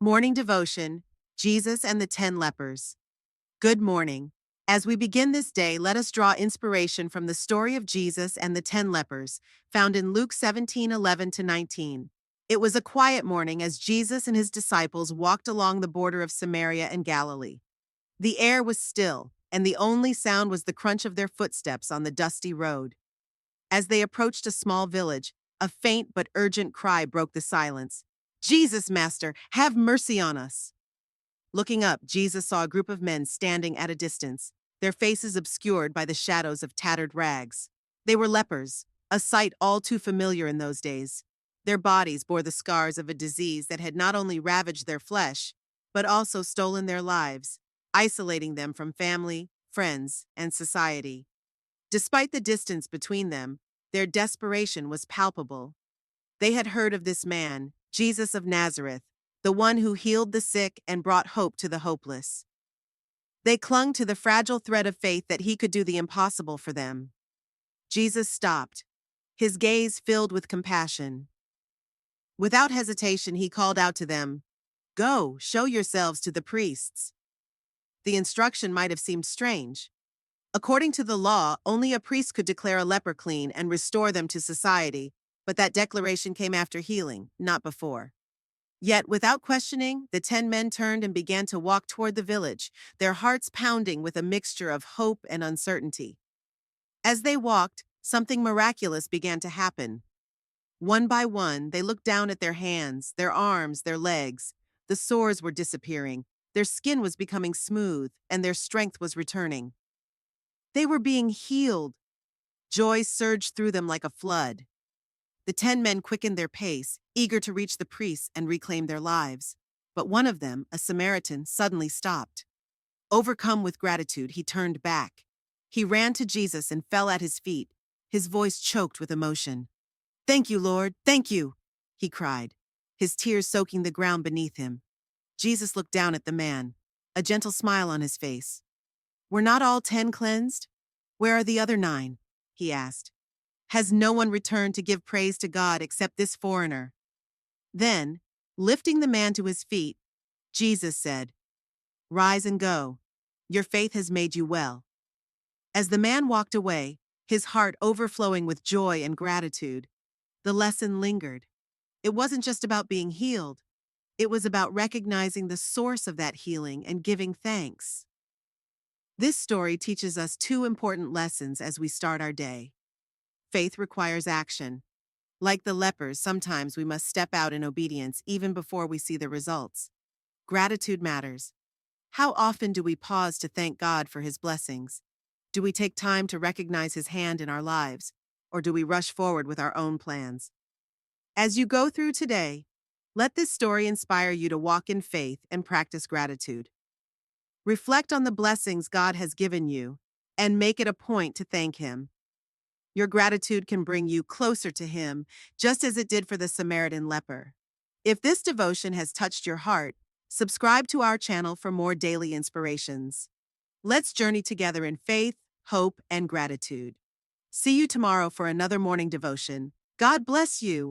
Morning Devotion, Jesus and the 10 Lepers. Good morning. As we begin this day, let us draw inspiration from the story of Jesus and the 10 lepers, found in Luke 17:11-19. It was a quiet morning as Jesus and his disciples walked along the border of Samaria and Galilee. The air was still, and the only sound was the crunch of their footsteps on the dusty road. As they approached a small village, a faint but urgent cry broke the silence. "Jesus, Master, have mercy on us!" Looking up, Jesus saw a group of men standing at a distance, their faces obscured by the shadows of tattered rags. They were lepers, a sight all too familiar in those days. Their bodies bore the scars of a disease that had not only ravaged their flesh, but also stolen their lives, isolating them from family, friends, and society. Despite the distance between them, their desperation was palpable. They had heard of this man, Jesus of Nazareth, the one who healed the sick and brought hope to the hopeless. They clung to the fragile thread of faith that he could do the impossible for them. Jesus stopped, his gaze filled with compassion. Without hesitation, he called out to them, "Go, show yourselves to the priests." The instruction might have seemed strange. According to the law, only a priest could declare a leper clean and restore them to society, but that declaration came after healing, not before. Yet, without questioning, the 10 men turned and began to walk toward the village, their hearts pounding with a mixture of hope and uncertainty. As they walked, something miraculous began to happen. One by one, they looked down at their hands, their arms, their legs. The sores were disappearing, their skin was becoming smooth, and their strength was returning. They were being healed. Joy surged through them like a flood. The 10 men quickened their pace, eager to reach the priests and reclaim their lives. But one of them, a Samaritan, suddenly stopped. Overcome with gratitude, he turned back. He ran to Jesus and fell at his feet, his voice choked with emotion. "Thank you, Lord, thank you," he cried, his tears soaking the ground beneath him. Jesus looked down at the man, a gentle smile on his face. "Were not all 10 cleansed? Where are the other 9?" he asked. "Has no one returned to give praise to God except this foreigner?" Then, lifting the man to his feet, Jesus said, "Rise and go. Your faith has made you well." As the man walked away, his heart overflowing with joy and gratitude, the lesson lingered. It wasn't just about being healed. It was about recognizing the source of that healing and giving thanks. This story teaches us 2 important lessons as we start our day. Faith requires action. Like the lepers, sometimes we must step out in obedience even before we see the results. Gratitude matters. How often do we pause to thank God for his blessings? Do we take time to recognize his hand in our lives, or do we rush forward with our own plans? As you go through today, let this story inspire you to walk in faith and practice gratitude. Reflect on the blessings God has given you and make it a point to thank him. Your gratitude can bring you closer to him, just as it did for the Samaritan leper. If this devotion has touched your heart, subscribe to our channel for more daily inspirations. Let's journey together in faith, hope, and gratitude. See you tomorrow for another morning devotion. God bless you.